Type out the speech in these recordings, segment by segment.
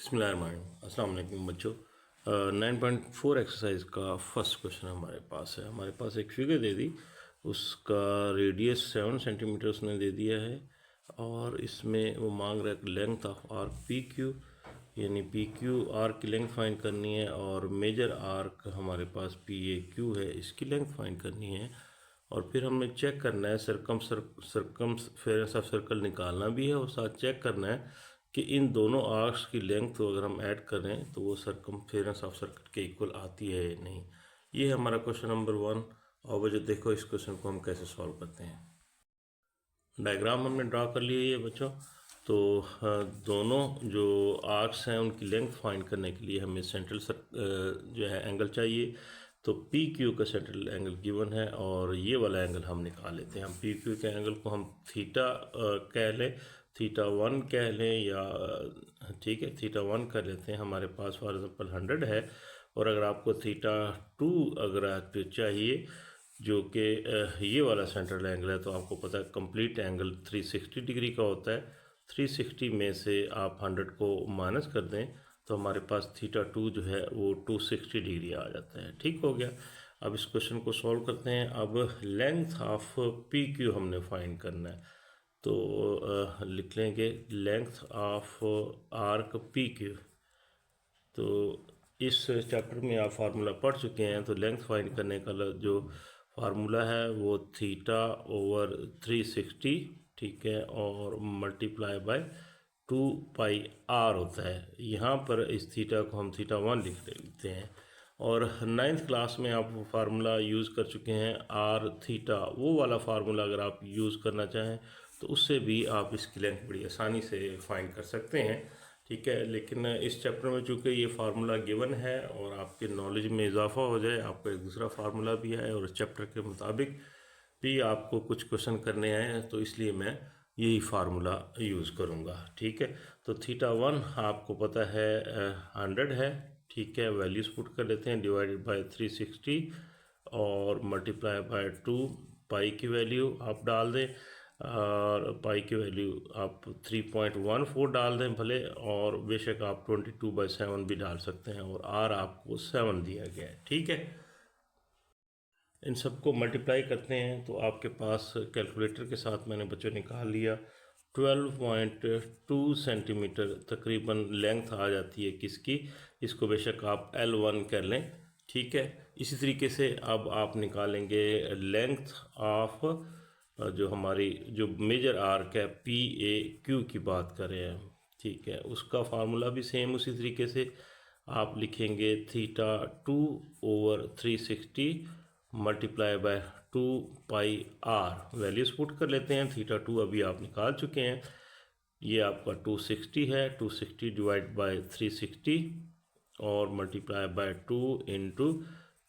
अस्सलाम वालेकुम बच्चों। 9.4 एक्सरसाइज का फर्स्ट क्वेश्चन हमारे पास है। हमारे पास एक फिगर दे दी, उसका रेडियस 7 सेंटीमीटर उसने दे दिया है और इसमें वो मांग रहा है length of arc P Q, यानी पी क्यू आर्क की लेंथ फाइंड करनी है और मेजर आर्क हमारे पास पी ए क्यू है, इसकी लेंथ फाइंड करनी है। और फिर हमें चेक करना है सरकमफेरेंस ऑफ सर्कल निकालना भी है और साथ चेक करना है कि इन दोनों आर्क्स की लेंथ तो अगर हम ऐड करें तो वो सरकमफेरेंस ऑफ सर्कल के इक्वल आती है या नहीं। ये है हमारा क्वेश्चन नंबर 1। और वजह देखो इस क्वेश्चन को हम कैसे सॉल्व करते हैं। डायग्राम हमने ड्रा कर लिया है बच्चों। तो दोनों जो आर्क्स हैं उनकी लेंथ फाइंड करने के लिए हमें सेंट्रल जो है एंगल चाहिए। तो पी क्यू का सेंट्रल एंगल गिवन है और ये वाला एंगल हम निकाल लेते हैं। हम पी क्यू के एंगल को हम थीटा कह लें, थीटा 1 कह लें, या ठीक है थीटा 1 कर लेते हैं। हमारे पास फॉर एग्जांपल 100 है और अगर आपको थीटा 2 अगर आपको चाहिए जो कि ये वाला सेंट्रल एंगल है, तो आपको पता है कंप्लीट एंगल 360 डिग्री का होता है। 360 में से आप 100 को माइनस कर दें तो हमारे पास थीटा 2 जो है वो 260 डिग्री आ जाता है। ठीक हो गया। अब इस क्वेश्चन को सॉल्व करते हैं। अब लेंथ ऑफ पी क्यू हमने फाइंड करना है, तो लिख लेंगे length of arc P Q. तो इस चैप्टर में आप फार्मूला पढ़ चुके हैं, तो लेंथ फाइंड करने का जो फार्मूला है वो थीटा ओवर 360, ठीक है, और मल्टीप्लाई बाय 2 पाई आर होता है। यहाँ पर इस थीटा को हम थीटा 1 लिख लेते हैं। और 9th क्लास में आप वो फार्मूला यूज़ कर चुके हैं आर थीटा, वो वाला फार्मूला अगर आप यूज़ करना चाहें तो उससे भी आप इसकी लेंथ बड़ी आसानी से फाइंड कर सकते हैं। ठीक है, लेकिन इस चैप्टर में चूँकि ये फार्मूला गिवन है और आपके नॉलेज में इजाफा हो जाए, आपको एक दूसरा फार्मूला भी है और इस चैप्टर के मुताबिक भी आपको कुछ क्वेश्चन करने आए हैं, तो इसलिए मैं यही फार्मूला यूज़ करूँगा। ठीक है, तो थीटा 1 आपको पता है 100 है। ठीक है, वैल्यूज़ पुट कर लेते हैं, डिवाइडेड बाय 360 और मल्टीप्लाई बाय 2 पाई की वैल्यू आप डाल दें और पाई की वैल्यू आप 3.14 डाल दें भले, और बेशक आप 22/7 भी डाल सकते हैं और आर आपको 7 दिया गया है। ठीक है, इन सबको मल्टीप्लाई करते हैं तो आपके पास कैलकुलेटर के साथ मैंने बच्चों निकाल लिया 12.2 सेंटीमीटर तकरीबन लेंथ आ जाती है किसकी। इसको बेशक आप L1 कर लें। ठीक है, इसी तरीके से अब आप निकालेंगे लेंथ ऑफ जो हमारी जो मेजर आर्क है पी ए क्यू की बात कर रहे हैं। ठीक है, उसका फार्मूला भी सेम उसी तरीके से आप लिखेंगे theta 2 over 360 multiply by 2 pi R. Values put कर लेते हैं। थीटा 2 अभी आप निकाल चुके हैं, ये आपका 260 है। 260 डिवाइड बाय 360 और मल्टीप्लाई बाय 2 इंटू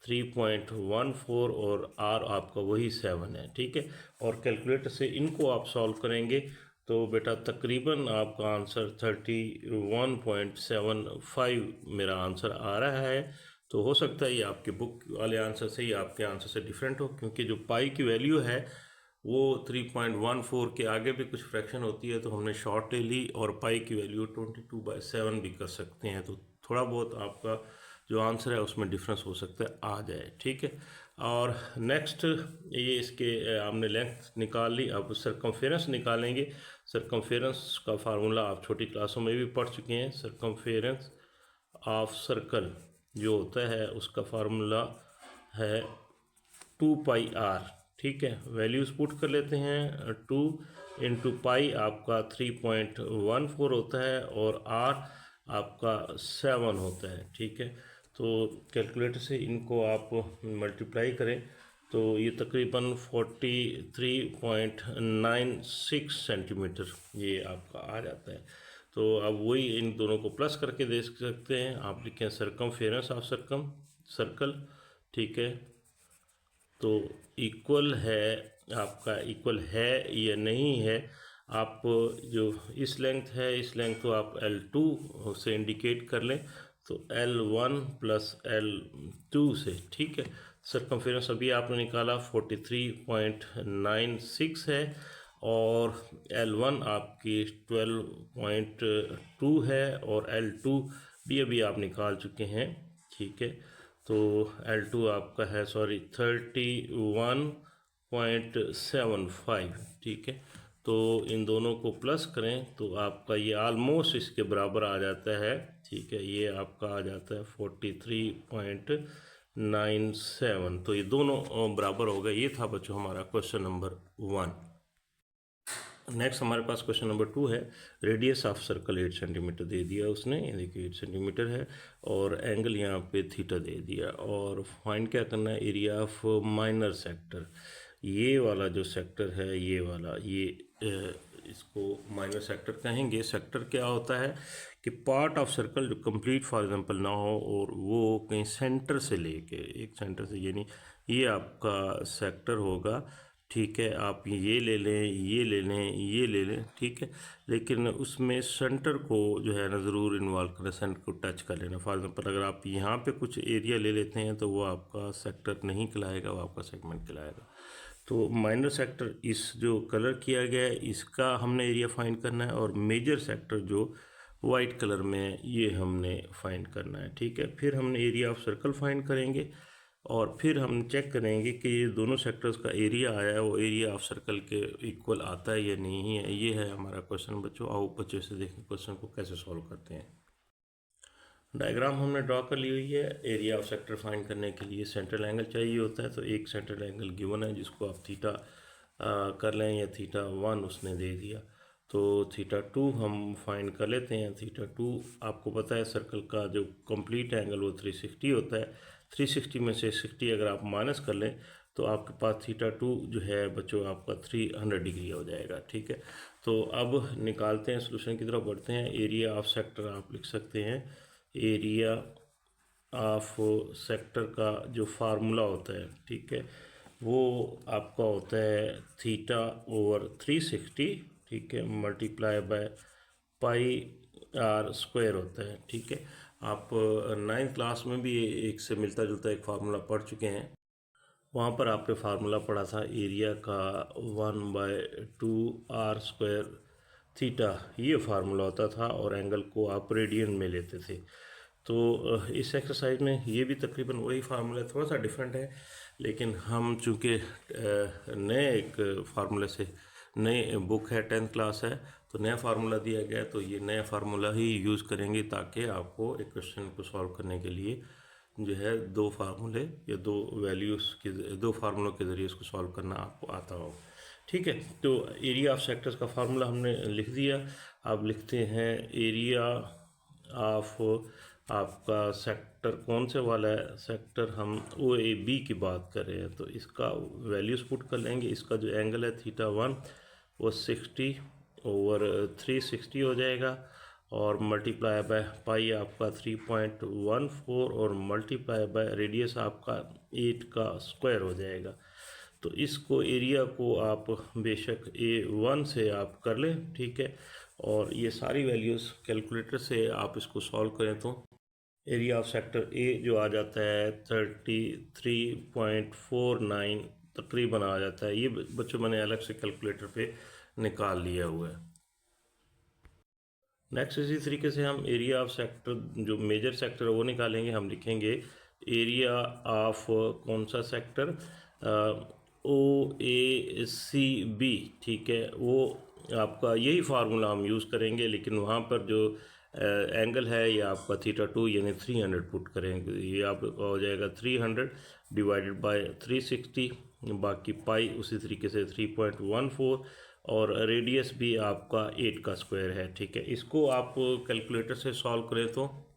3.14 और आर आपका वही 7 है। ठीक है, और कैलकुलेटर से इनको आप सॉल्व करेंगे तो बेटा तकरीबन आपका आंसर 31.75 मेरा आंसर आ रहा है। तो हो सकता है ये आपके बुक वाले आंसर से ही आपके आंसर से डिफरेंट हो, क्योंकि जो पाई की वैल्यू है वो 3.14 के आगे भी कुछ फ्रैक्शन होती है तो हमने शॉर्ट ले ली, और पाई की वैल्यू 22/7 भी कर सकते हैं। तो थोड़ा बहुत आपका जो आंसर है उसमें डिफरेंस हो सकता है आ जाए। ठीक है, और नेक्स्ट ये इसके हमने लेंथ निकाल ली, अब सरकमफेरेंस निकालेंगे। सरकमफेरेंस का फार्मूला आप छोटी क्लासों में भी पढ़ चुके हैं। सरकमफेरेंस ऑफ सर्कल जो होता है उसका फार्मूला है 2 पाई आर। ठीक है, वैल्यूज़ पुट कर लेते हैं। 2 इंटू पाई आपका 3.14 होता है और आर आपका 7 होता है। ठीक है, तो कैलकुलेटर से इनको आप मल्टीप्लाई करें तो ये तकरीबन 43.96 सेंटीमीटर ये आपका आ जाता है। तो अब वही इन दोनों को प्लस करके देख सकते हैं। आप लिखें सरकमफेरेंस ऑफ सर्कल। ठीक है, तो इक्वल है आपका, इक्वल है या नहीं है, आप जो इस लेंथ है इस लेंथ को आप L2 से इंडिकेट कर लें, तो L1 प्लस L2 से। ठीक है, सरकमफेरेंस अभी आपने निकाला 43.96 है और L1 आपकी 12.2 है और L2 भी अभी आप निकाल चुके हैं, ठीक है। तो L2 आपका है 31.75, ठीक है। तो इन दोनों को प्लस करें तो आपका ये आलमोस्ट इसके बराबर आ जाता है, ठीक है। ये आपका आ जाता है 43.97। तो ये दोनों बराबर हो गए। ये था बच्चों हमारा क्वेश्चन नंबर 1। नेक्स्ट हमारे पास क्वेश्चन नंबर 2 है। रेडियस ऑफ सर्कल 8 सेंटीमीटर दे दिया उसने, ये देखिए 8 सेंटीमीटर है, और एंगल यहाँ पे थीटा दे दिया, और फाइंड क्या करना है, एरिया ऑफ माइनर सेक्टर। ये वाला जो सेक्टर है, ये वाला, ये इसको माइनर सेक्टर कहेंगे। सेक्टर क्या होता है कि पार्ट ऑफ सर्कल जो कंप्लीट फॉर एग्जांपल ना हो और वो कहीं सेंटर से लेके, एक सेंटर से, यानी ये आपका सेक्टर होगा, ठीक है। आप ये ले लें, ये ले लें, ये ले लें, ठीक है, लेकिन उसमें सेंटर को जो है ना ज़रूर इन्वॉल्व करें, सेंटर को टच कर लेना। फॉर एग्जांपल अगर आप यहाँ पे कुछ एरिया ले लेते हैं तो वो आपका सेक्टर नहीं कहलाएगा, वो आपका सेगमेंट कहलाएगा। तो माइनर सेक्टर इस जो कलर किया गया है इसका हमने एरिया फाइंड करना है, और मेजर सेक्टर जो वाइट कलर में है ये हमने फाइंड करना है, ठीक है। फिर हमने एरिया ऑफ सर्कल फाइंड करेंगे, और फिर हम चेक करेंगे कि ये दोनों सेक्टर्स का एरिया आया है वो एरिया ऑफ सर्कल के इक्वल आता है या नहीं है। ये है हमारा क्वेश्चन बच्चों। आओ बच्चों से देखें क्वेश्चन को कैसे सॉल्व करते हैं। डायग्राम हमने ड्रॉ कर ली हुई है। एरिया ऑफ सेक्टर फाइंड करने के लिए सेंट्रल एंगल चाहिए होता है, तो एक सेंट्रल एंगल गिवन है जिसको आप थीटा कर लें, या θ1 उसने दे दिया, तो θ2 हम फाइंड कर लेते हैं। θ2 आपको पता है सर्कल का जो कंप्लीट एंगल वो 360 होता है। 360 में से 60 अगर आप माइनस कर लें तो आपके पास θ2 जो है बच्चों आपका 300 डिग्री हो जाएगा, ठीक है। तो अब निकालते हैं, सोल्यूशन की तरफ बढ़ते हैं। एरिया ऑफ सेक्टर आप लिख सकते हैं, एरिया ऑफ सेक्टर का जो फार्मूला होता है, ठीक है, वो आपका होता है θ/360, ठीक है, मल्टीप्लाई बाय πr² होता है, ठीक है। आप 9th क्लास में भी एक से मिलता जुलता एक फार्मूला पढ़ चुके हैं। वहाँ पर आपने फार्मूला पढ़ा था एरिया का 1/2r², थीटा, ये फार्मूला होता था, और एंगल को आप रेडियन में लेते थे। तो इस एक्सरसाइज में ये भी तकरीबन वही फार्मूला, थोड़ा सा डिफरेंट है, लेकिन हम चूँकि नए एक फार्मूले से, नई बुक है 10th क्लास है, तो नया फार्मूला दिया गया, तो ये नया फार्मूला ही यूज़ करेंगे ताकि आपको एक क्वेश्चन को सॉल्व करने के लिए जो है दो फार्मूले या दो वैल्यूज़ के, दो फार्मूलों के ज़रिए इसको सॉल्व करना आपको आता हो, ठीक है। तो एरिया ऑफ सेक्टर्स का फार्मूला हमने लिख दिया। अब लिखते हैं एरिया ऑफ आपका सेक्टर कौन से वाला है, सेक्टर हम OAB की बात कर रहे हैं, तो इसका वैल्यूज़ पुट कर लेंगे। इसका जो एंगल है θ1 वो 60/360 हो जाएगा, और मल्टीप्लाई बाय पाई आपका 3.14, और मल्टीप्लाई बाय रेडियस आपका 8 का स्क्वायर हो जाएगा। तो इसको एरिया को आप बेशक A1 से आप कर लें, ठीक है, और ये सारी वैल्यूज़ कैलकुलेटर से आप इसको सॉल्व करें तो एरिया ऑफ सेक्टर A जो आ जाता है 33.49 तकरीबन आ जाता है। ये बच्चों मैंने अलग से कैलकुलेटर पे निकाल लिया हुआ है। नेक्स्ट इसी तरीके से हम एरिया ऑफ सेक्टर जो मेजर सेक्टर है वो निकालेंगे। हम लिखेंगे एरिया ऑफ कौन सा सेक्टर, OACB, ठीक है, वो आपका यही फार्मूला हम यूज़ करेंगे, लेकिन वहाँ पर जो एंगल है ये आपका θ2 यानी 300 पुट करेंगे। ये आपका हो जाएगा 300 डिवाइडेड बाय 360, बाकी पाई उसी तरीके से 3.14, और रेडियस भी आपका 8 का स्क्वायर है, ठीक है। इसको आप कैलकुलेटर से सॉल्व करें तो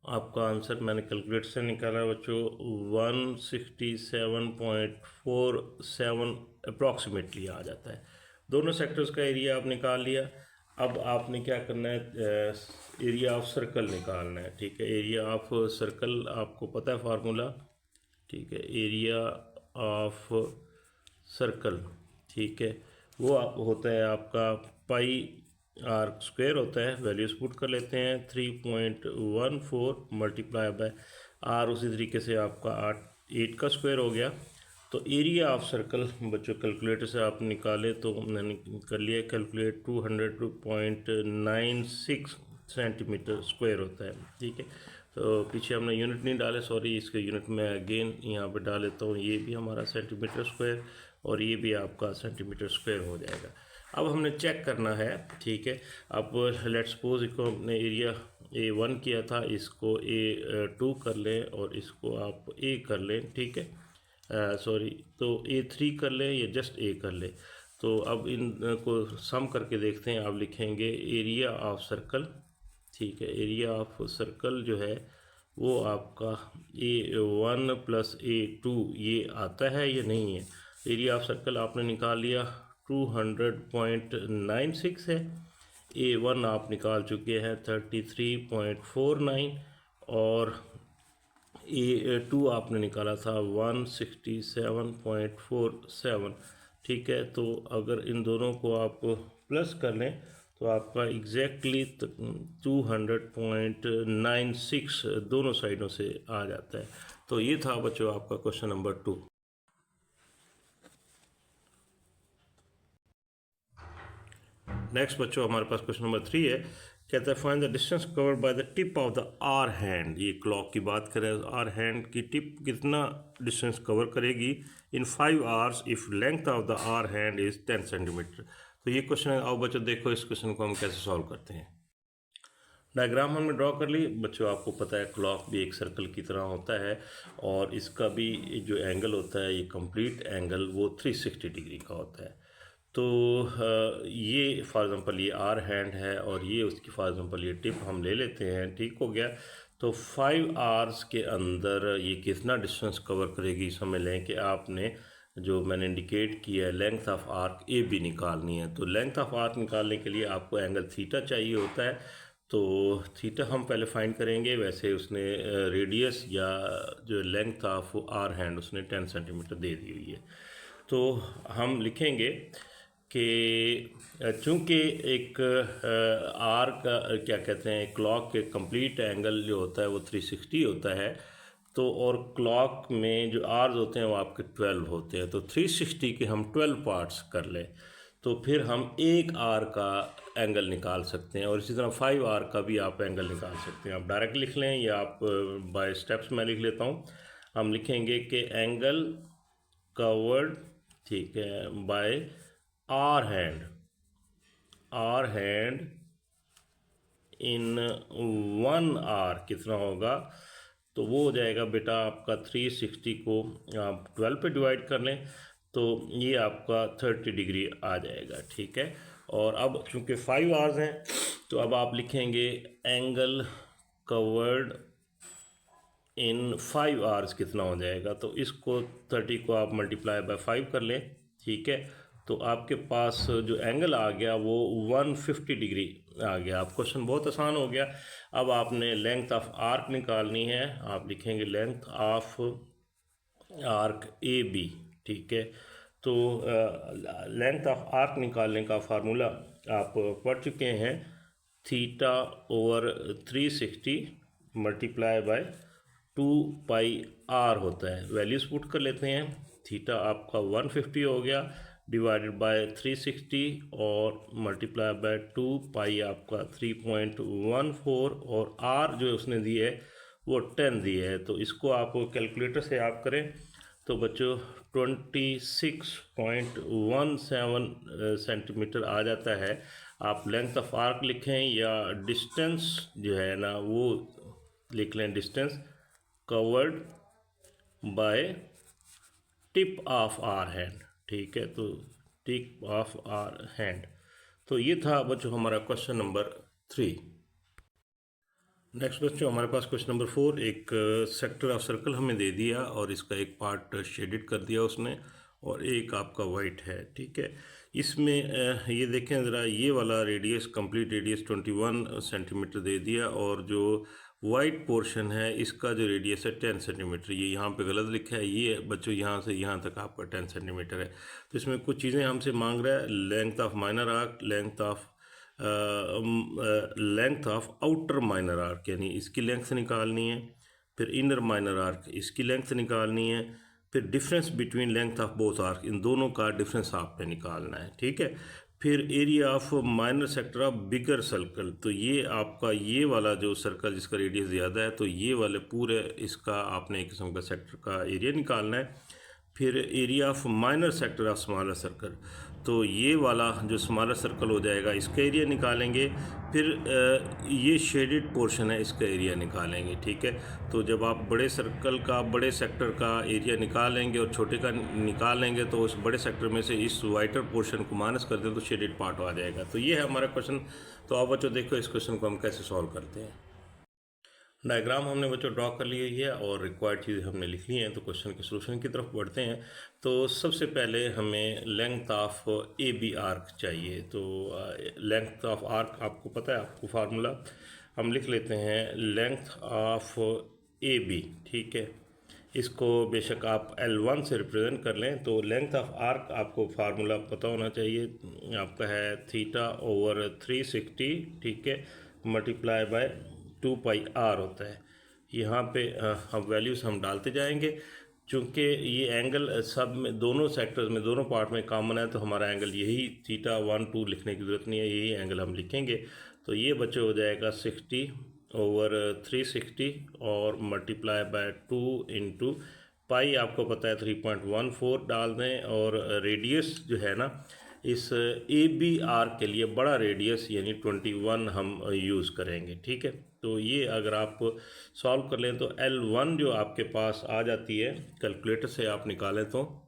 आपका आंसर मैंने कैलकुलेटर से निकाला बच्चों 167.47 अप्रॉक्सीमेटली आ जाता है। दोनों सेक्टर्स का एरिया आप निकाल लिया। अब आपने क्या करना है, एरिया ऑफ सर्कल निकालना है, ठीक है। एरिया ऑफ सर्कल आपको पता है फार्मूला, ठीक है, एरिया ऑफ सर्कल, ठीक है, वो होता है आपका πr² होता है। वैल्यूज पुट कर लेते हैं, 3.14 मल्टीप्लाई बाय r, उसी तरीके से आपका 8 का स्क्वायर हो गया। तो एरिया ऑफ सर्कल बच्चों कैलकुलेटर से आप निकाले तो मैंने कर लिया कैलकुलेट 200.96 सेंटीमीटर स्क्वायर होता है। ठीक है, तो पीछे हमने यूनिट नहीं डाले, सॉरी, इसके यूनिट में अगेन यहाँ पे डाल लेता हूँ। ये भी हमारा सेंटीमीटर स्क्वायर और ये भी आपका सेंटीमीटर स्क्वायर हो जाएगा। अब हमने चेक करना है। ठीक है, अब लेट्स सपोज इसको हमने एरिया A1 किया था, इसको A2 कर लें और इसको आप A कर लें। ठीक है, सॉरी, तो A3 कर लें या जस्ट A कर लें। तो अब इन को सम करके देखते हैं। आप लिखेंगे एरिया ऑफ सर्कल। ठीक है, एरिया ऑफ सर्कल जो है वो आपका A1 प्लस A2 ये आता है या नहीं है। एरिया ऑफ सर्कल आपने निकाल लिया 200.96 है। A1 आप निकाल चुके हैं 33.49 और A2 आपने निकाला था 167.47। ठीक है, तो अगर इन दोनों को आप प्लस कर लें तो आपका एग्जैक्टली 200.96 दोनों साइडों से आ जाता है। तो ये था बच्चों आपका क्वेश्चन नंबर 2। नेक्स्ट बच्चों हमारे पास क्वेश्चन नंबर 3 है। कहता है find the distance covered by the tip of the hour hand. ये क्लॉक की बात करें, आर हैंड की टिप कितना डिस्टेंस कवर करेगी in 5 hours if length of the hour hand is 10 centimetre. तो ये क्वेश्चन है। आओ बच्चों देखो इस क्वेश्चन को हम कैसे सॉल्व करते हैं। डायग्राम हमने ड्रॉ कर ली बच्चों। आपको पता है क्लॉक भी एक सर्कल की तरह होता है और इसका भी जो एंगल होता है, ये कंप्लीट एंगल वो 360 डिग्री का होता है। तो ये फॉर एग्ज़ाम्पल ये आर हैंड है और ये उसकी फॉर एग्ज़ाम्पल ये टिप हम ले लेते हैं। ठीक हो गया। तो 5 आवर्स के अंदर ये कितना डिस्टेंस कवर करेगी, समझ लें कि आपने जो मैंने इंडिकेट किया है length of arc A B निकालनी है। तो लेंथ ऑफ आर्क निकालने के लिए आपको एंगल थीटा चाहिए होता है। तो थीटा हम पहले फाइंड करेंगे। वैसे उसने रेडियस या जो लेंथ ऑफ आर हैंड उसने 10 सेंटीमीटर दे दी हुई है। तो हम लिखेंगे कि चूँकि एक आर का क्या कहते हैं क्लॉक के कंप्लीट एंगल जो होता है वो 360 होता है। तो और क्लॉक में जो आर्स होते हैं वो आपके 12 होते हैं। तो 360 के हम 12 पार्ट्स कर लें तो फिर हम एक आर का एंगल निकाल सकते हैं और इसी तरह 5 आर का भी आप एंगल निकाल सकते हैं। आप डायरेक्ट लिख लें या आप बाय स्टेप्स में लिख लेता हूँ। हम लिखेंगे कि एंगल कवर्ड, ठीक है, by hour hand in 1 hour कितना होगा। तो वो हो जाएगा बेटा आपका 360 को आप 12 पे डिवाइड कर लें तो ये आपका 30 डिग्री आ जाएगा। ठीक है, और अब चूँकि 5 आवर्स हैं तो अब आप लिखेंगे एंगल कवर्ड इन 5 आवर्स कितना हो जाएगा। तो इसको 30 को आप मल्टीप्लाई बाय 5 कर लें। ठीक है, तो आपके पास जो एंगल आ गया वो 150 डिग्री आ गया। आप क्वेश्चन बहुत आसान हो गया। अब आपने लेंथ ऑफ आर्क निकालनी है। आप लिखेंगे length of arc A B. ठीक है, तो लेंथ ऑफ आर्क निकालने का फार्मूला आप पढ़ चुके हैं। Theta over 360 multiply by 2 pi R होता है। वैल्यूज़ पुट कर लेते हैं। थीटा आपका 150 हो गया डिवाइडेड बाय 360 और मल्टीप्लाई बाय 2 पाई आपका 3.14 और आर जो उसने दी है वो 10 दी है। तो इसको आप कैलकुलेटर से आप करें तो बच्चों 26.17 सेंटीमीटर आ जाता है। आप लेंथ ऑफ आर्क लिखें या डिस्टेंस जो है ना वो लिख लें, distance covered by tip of hour hand. ठीक है, तो टिप ऑफ आर हैंड। तो ये था बच्चों हमारा क्वेश्चन नंबर 3। नेक्स्ट बच्चों हमारे पास क्वेश्चन नंबर 4। एक सेक्टर ऑफ सर्कल हमें दे दिया और इसका एक पार्ट शेडेड कर दिया उसने और एक आपका वाइट है। ठीक है, इसमें ये देखें ज़रा, ये वाला रेडियस कंप्लीट रेडियस 21 सेंटीमीटर दे दिया और जो वाइट पोर्शन है इसका जो रेडियस है 10 सेंटीमीटर। ये यहाँ पे गलत लिखा है। ये बच्चों यहाँ से यहाँ तक आपका 10 सेंटीमीटर है। तो इसमें कुछ चीज़ें हमसे मांग रहा है। Length of minor arc, length of outer minor arc यानी इसकी लेंथ निकालनी है। फिर इनर माइनर आर्क इसकी लेंथ निकालनी है। फिर difference between length of both arc, इन दोनों का डिफरेंस आपने निकालना है, ठीक है। फिर area of minor sector of bigger circle, तो ये आपका ये वाला जो सर्कल जिसका रेडियस ज़्यादा है, तो ये वाले पूरे इसका आपने एक किस्म का सेक्टर का एरिया निकालना है। फिर area of minor sector of smaller circle, तो ये वाला जो स्मॉलर सर्कल हो जाएगा इसका एरिया निकालेंगे। फिर ये शेडेड पोर्शन है इसका एरिया निकालेंगे, ठीक है। तो जब आप बड़े सर्कल का बड़े सेक्टर का एरिया निकालेंगे और छोटे का निकालेंगे तो उस बड़े सेक्टर में से इस वाइटर पोर्शन को माइनस कर दें तो शेडेड पार्ट आ जाएगा। तो ये है हमारा क्वेश्चन। तो आप बच्चों देखो इस क्वेश्चन को हम कैसे सॉल्व करते हैं। डायग्राम हमने बच्चों ड्रॉ कर ली हुई है और रिक्वायर्ड चीज़ें हमने लिख ली हैं। तो क्वेश्चन के सोल्यूशन की तरफ बढ़ते हैं। तो सबसे पहले हमें length of A B arc चाहिए। तो लेंथ ऑफ आर्क आपको पता है, आपको फार्मूला हम लिख लेते हैं लेंथ ऑफ ए बी, ठीक है। इसको बेशक आप L1 से रिप्रेजेंट कर लें। तो लेंथ ऑफ आर्क आपको फार्मूला पता होना चाहिए, आपका है θ/360, ठीक है, मल्टीप्लाई बाय 2πr होता है। यहाँ पे अब वैल्यूज़ हम डालते जाएंगे। चूँकि ये एंगल सब में दोनों सेक्टर्स में दोनों पार्ट में कॉमन है, तो हमारा एंगल यही θ1 2 लिखने की ज़रूरत नहीं है, यही एंगल हम लिखेंगे। तो ये बच्चे हो जाएगा 60/360 और मल्टीप्लाई बाय 2 इंटू पाई, आपको पता है 3.14 डाल दें। और रेडियस जो है ना इस ए बी आर के लिए बड़ा रेडियस यानी 21 हम यूज़ करेंगे, ठीक है। तो ये अगर आप सॉल्व कर लें तो L1 जो आपके पास आ जाती है कैलकुलेटर से आप निकालें तो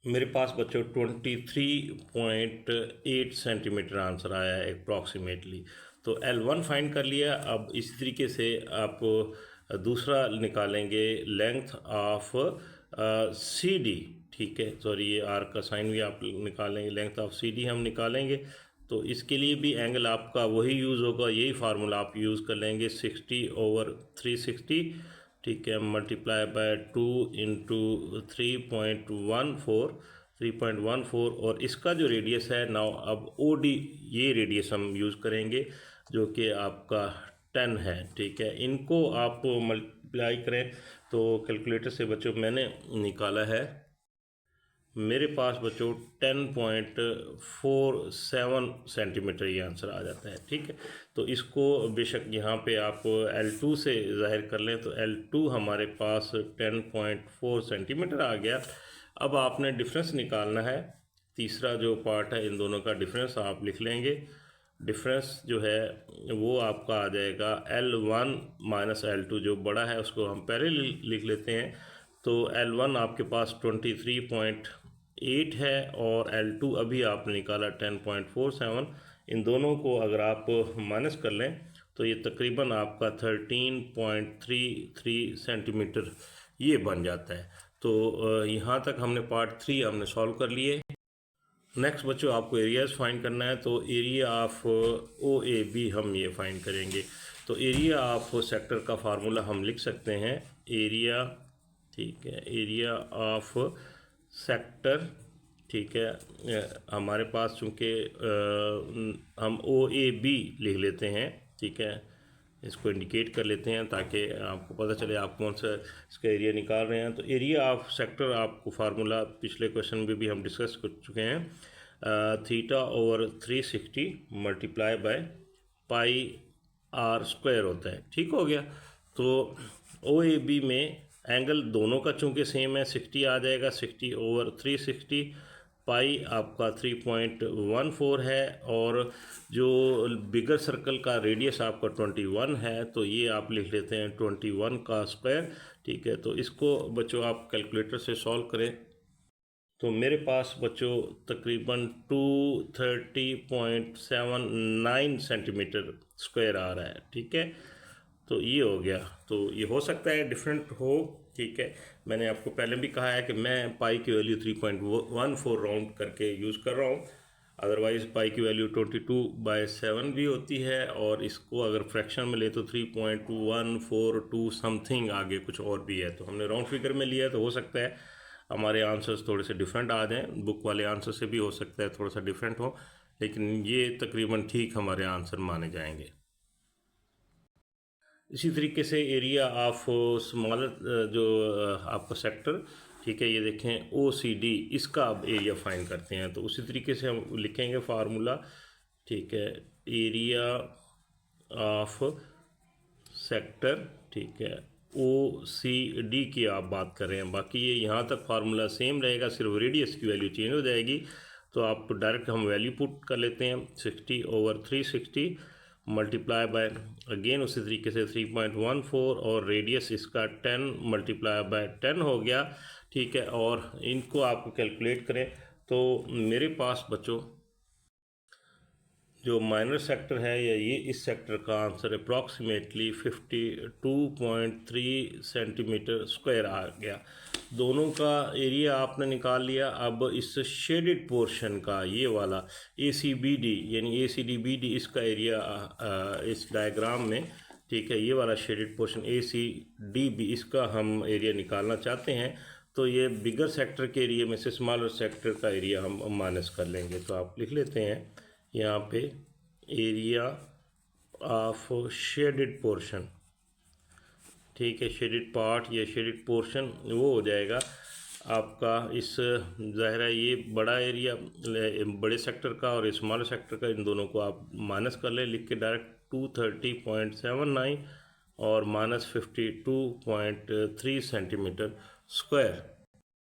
मेरे पास बच्चों 23.8 सेंटीमीटर आंसर आया है अप्रॉक्सीमेटली। तो L1 फाइंड कर लिया। अब इसी तरीके से आप दूसरा निकालेंगे लेंथ ऑफ सी डी, ठीक है। सॉरी, ये आर का साइन भी आप निकालेंगे, लेंथ ऑफ सी डी हम निकालेंगे। तो इसके लिए भी एंगल आपका वही यूज़ होगा, यही फार्मूला आप यूज़ कर लेंगे 60/360, ठीक है, मल्टीप्लाई बाय 2 इंटू 3.14 और इसका जो रेडियस है नाउ अब ओ डी, ये रेडियस हम यूज़ करेंगे जो कि आपका 10 है, ठीक है। इनको आप मल्टीप्लाई करें तो कैलकुलेटर से बच्चों मैंने निकाला है, मेरे पास बच्चों 10.47 सेंटीमीटर ये आंसर आ जाता है, ठीक है। तो इसको बेशक यहाँ पे आप L2 से ज़ाहिर कर लें तो L2 हमारे पास 10.4 सेंटीमीटर आ गया। अब आपने डिफरेंस निकालना है, तीसरा जो पार्ट है इन दोनों का डिफरेंस आप लिख लेंगे। डिफरेंस जो है वो आपका आ जाएगा L1 माइनस L2, जो बड़ा है उसको हम पहले लिख लेते हैं। तो L1 आपके पास 23.8 है और L2 अभी आपने निकाला 10.47। इन दोनों को अगर आप माइनस कर लें तो ये तकरीबन आपका 13.33 सेंटीमीटर ये बन जाता है। तो यहाँ तक हमने पार्ट 3 हमने सॉल्व कर लिए। नेक्स्ट बच्चों आपको एरियाज़ फाइंड करना है। तो area of O A B हम ये फाइंड करेंगे। तो एरिया ऑफ सेक्टर का फार्मूला हम लिख सकते हैं, एरिया, ठीक है, एरिया ऑफ सेक्टर, ठीक है। हमारे पास चूँकि हम ओ ए बी लिख लेते हैं, ठीक है, इसको इंडिकेट कर लेते हैं ताकि आपको पता चले आप कौन सा इसका एरिया निकाल रहे हैं। तो एरिया ऑफ सेक्टर आपको फार्मूला पिछले क्वेश्चन में भी हम डिस्कस कर चुके हैं, θ/360 मल्टीप्लाई बाय πr² होता है, ठीक हो गया। तो ओ ए बी में एंगल दोनों का चूँकि सेम है 60 आ जाएगा, 60/360, पाई आपका 3.14 है और जो बिगर सर्कल का रेडियस आपका 21 है, तो ये आप लिख लेते हैं 21 का स्क्वायर, ठीक है। तो इसको बच्चों आप कैलकुलेटर से सॉल्व करें तो मेरे पास बच्चों तकरीबन 230.79 सेंटीमीटर स्क्वायर आ रहा है, ठीक है। तो ये हो गया। तो ये हो सकता है डिफरेंट हो, ठीक है। मैंने आपको पहले भी कहा है कि मैं पाई की वैल्यू 3.14 राउंड करके यूज़ कर रहा हूँ, अदरवाइज़ पाई की वैल्यू 22/7 भी होती है और इसको अगर फ्रैक्शन में ले तो 3.142 समथिंग आगे कुछ और भी है। तो हमने राउंड फिगर में लिया है, तो हो सकता है हमारे आंसर्स थोड़े से डिफरेंट आ जाएँ, बुक वाले आंसर से भी हो सकता है थोड़ा सा डिफरेंट हो, लेकिन ये तकरीबन ठीक हमारे आंसर माने जाएंगे। इसी तरीके से एरिया ऑफ स्मॉलर जो आपका सेक्टर, ठीक है, ये देखें OCD, इसका अब एरिया फाइंड करते हैं। तो उसी तरीके से हम लिखेंगे फार्मूला, ठीक है, एरिया ऑफ सेक्टर, ठीक है, OCD की आप बात कर रहे हैं। बाकी ये यहाँ तक फार्मूला सेम रहेगा, सिर्फ रेडियस की वैल्यू चेंज हो जाएगी। तो आप डायरेक्ट हम वैल्यू पुट कर लेते हैं, 60/360 मल्टीप्लाई बाय अगेन उसी तरीके से 3.14 और रेडियस इसका 10 मल्टीप्लाई बाय 10 हो गया, ठीक है। और इनको आप कैलकुलेट करें तो मेरे पास बच्चों जो माइनर सेक्टर है या ये इस सेक्टर का आंसर अप्रॉक्सीमेटली 52.3 सेंटीमीटर स्क्वायर आ गया। दोनों का एरिया आपने निकाल लिया। अब इस शेडेड पोर्शन का ये वाला ACBD यानी ACDBD इसका एरिया इस डायग्राम में, ठीक है, ये वाला शेडेड पोर्शन ACDB इसका हम एरिया निकालना चाहते हैं। तो ये बिगर सेक्टर के एरिया में से स्मॉलर सेक्टर का एरिया हम माइनस कर लेंगे। तो आप लिख लेते हैं यहाँ पे एरिया ऑफ शेडेड पोर्शन, ठीक है, शेडेड पार्ट या शेडेड पोर्शन वो हो जाएगा आपका इस ज़ाहिर है ये बड़ा एरिया बड़े सेक्टर का और स्मॉलर सेक्टर का, इन दोनों को आप माइनस कर लें, लिख के डायरेक्ट 230.79 और -52.3 सेंटीमीटर स्क्वायर।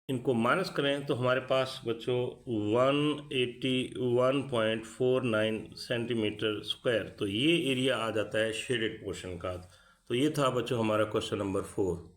इनको माइनस करें तो हमारे पास बच्चों 181.49 सेंटीमीटर स्क्वायर, तो ये एरिया आ जाता है शेडेड पोर्शन का। तो ये था बच्चों हमारा क्वेश्चन नंबर 4।